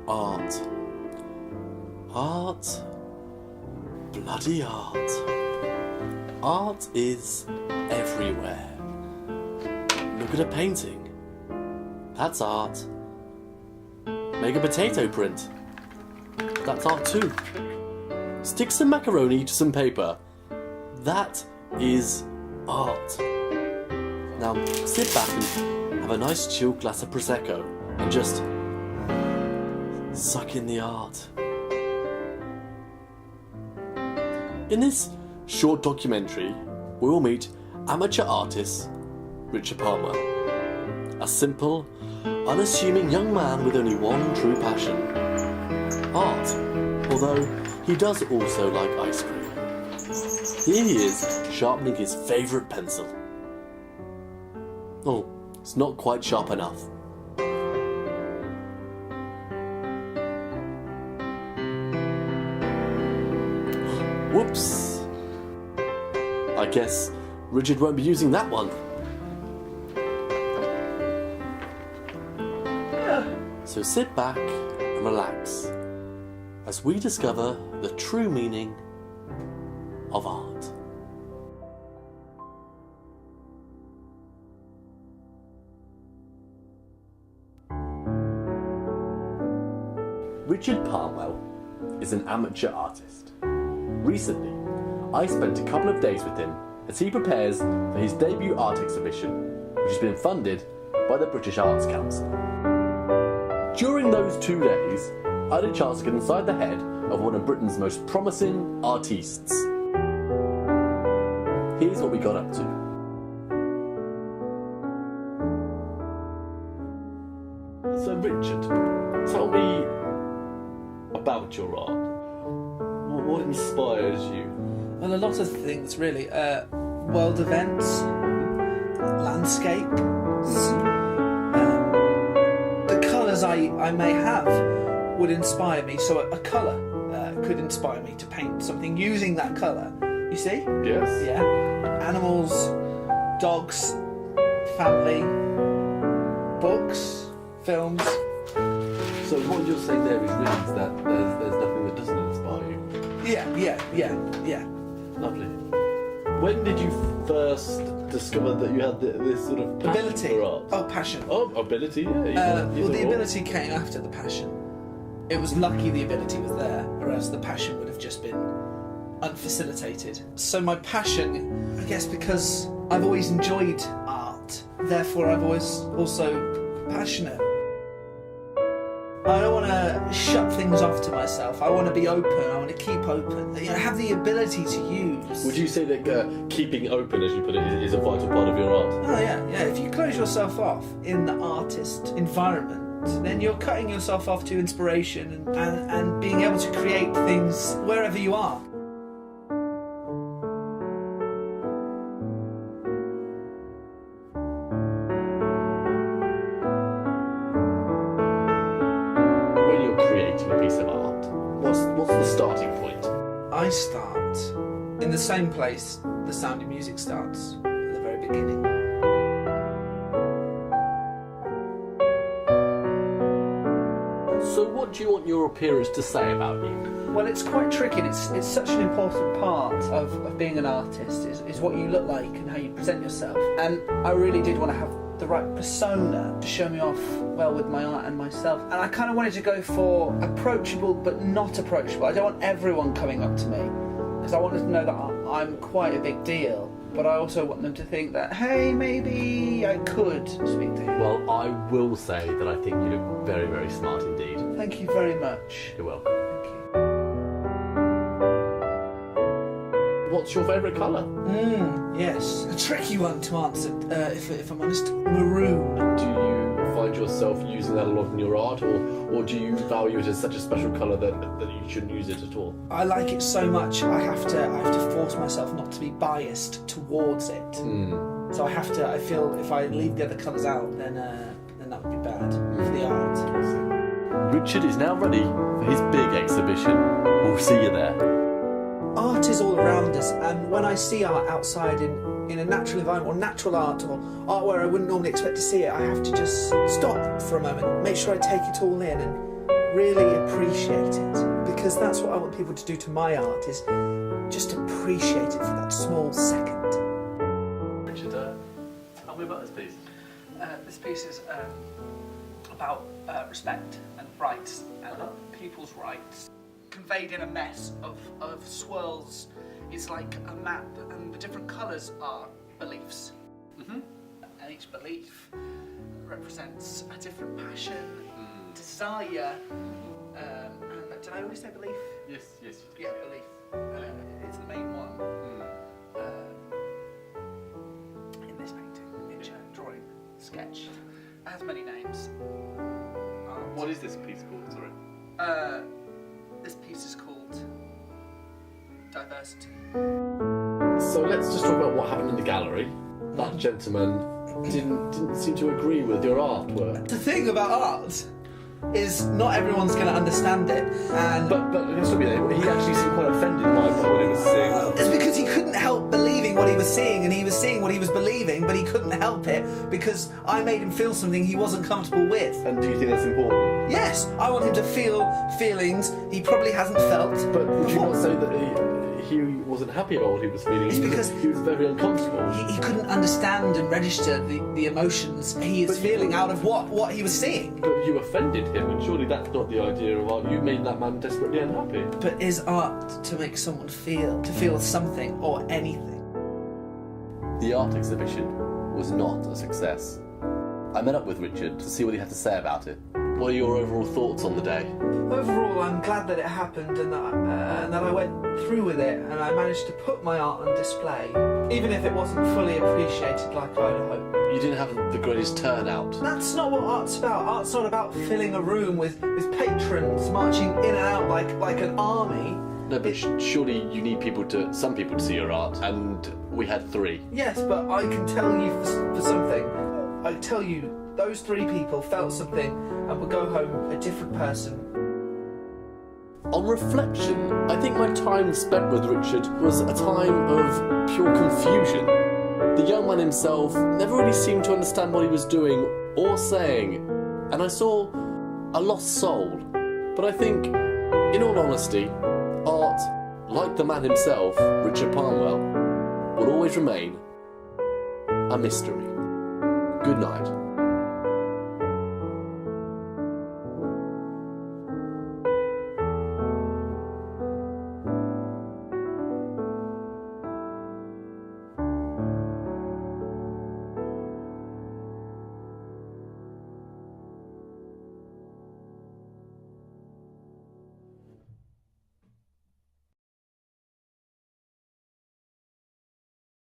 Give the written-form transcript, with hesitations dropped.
Art. Art. Bloody art. Art is everywhere. Look at a painting. That's art. Make a potato print. That's art too. Stick some macaroni to some paper. That is art. Now sit back and have a nice chilled glass of Prosecco and just suck in the art. In this short documentary, we will meet amateur artist Richard Parnwell. A simple, unassuming young man with only one true passion: art, although he does also like ice cream. Here he is, sharpening his favourite pencil. Oh, it's not quite sharp enough. Whoops! I guess Richard won't be using that one. So sit back and relax as we discover the true meaning of art. Richard Parnwell is an amateur artist. Recently, I spent a couple of days with him as he prepares for his debut art exhibition, which has been funded by the British Arts Council. During those 2 days, I had a chance to get inside the head of one of Britain's most promising artistes. Here's what we got up to. So Richard, tell me about your art. What inspires you? Well, a lot of things really. World events, landscape, the colours I may have would inspire me. So a colour could inspire me to paint something using that colour. You see? Yes. Yeah. Animals, dogs, family, books, films. So what you're saying there is really is that there's nothing that doesn't inspire you. Yeah. Lovely. When did you first discover that you had this sort of passion Ability. for art? Oh, passion. Oh, ability, yeah. Well, the ability came after the passion. It was lucky the ability was there, or else the passion would have just been unfacilitated. So my passion, I guess because I've always enjoyed art, therefore I've always also passionate. I don't want to shut things off to myself. I want to be open. I want to keep open. Have the ability to use. Would you say that keeping open, as you put it, is a vital part of your art? Oh yeah. If you close yourself off in the artist environment, then you're cutting yourself off to inspiration and being able to create things wherever you are. A piece of art. What's the starting point? I start in the same place the sound of music starts, at the very beginning. So what do you want your appearance to say about you? Well, it's quite tricky. It's such an important part of being an artist is what you look like and how you present yourself. And I really did want to have the right persona to show me off well with my art and myself. And I kind of wanted to go for approachable but not approachable. I don't want everyone coming up to me, because I wanted to know that I'm quite a big deal, but I also want them to think that, hey, maybe I could speak to him. Well, I will say that I think you look very, very smart indeed. Thank you very much. You're welcome. Thank you. What's your favourite colour? Yes. A tricky one to answer, if I'm honest. Maroon. Do you find yourself using that a lot in your art, or do you value it as such a special colour that you shouldn't use it at all? I like it so much, I have to force myself not to be biased towards it. So I feel if I leave the other colours out, then that would be bad for the art. Richard is now ready for his big exhibition. We'll see you there. Art is all around us, and when I see art outside in a natural environment, or natural art, or art where I wouldn't normally expect to see it, I have to just stop for a moment, make sure I take it all in, and really appreciate it, because that's what I want people to do to my art, is just appreciate it for that small second. Richard, tell me about this piece. This piece is about respect and rights and people's rights, conveyed in a mess of swirls. It's like a map, and the different colours are beliefs. Mm-hmm. And each belief represents a different passion, desire, and did I always say belief? Yes, you did. Yeah, belief. It's the main one. In this painting, picture, drawing, sketch. It has many names. What is this piece called, sorry? This piece is called Diversity. So let's just talk about what happened in the gallery. That gentleman didn't seem to agree with your artwork. The thing about art is not everyone's going to understand it, and But he actually seemed quite offended by what he was seeing. it's because he couldn't help believing what he was seeing, and he was seeing what he was believing, but he couldn't help it because I made him feel something he wasn't comfortable with. And do you think that's important? Yes, I want him to feel feelings he probably hasn't felt. But would you not say that he wasn't happy about what he was feeling? It's because he was very uncomfortable. He couldn't understand and register the emotions he is feeling out of what he was seeing. But you offended him, and surely that's not the idea of art. You made that man desperately unhappy. But is art to make someone feel something or anything? The art exhibition was not a success. I met up with Richard to see what he had to say about it. What are your overall thoughts on the day? Overall, I'm glad that it happened and that I went through with it and I managed to put my art on display, even if it wasn't fully appreciated like I'd hoped. You didn't have the greatest turnout. That's not what art's about. Art's not about filling a room with patrons marching in and out like an army. No, but surely you need some people to see your art, and we had 3. Yes, but I can tell you for something. I tell you, those 3 people felt something and would go home a different person. On reflection, I think my time spent with Richard was a time of pure confusion. The young man himself never really seemed to understand what he was doing or saying, and I saw a lost soul. But I think, in all honesty, art, like the man himself, Richard Parnwell, will always remain a mystery. Good night.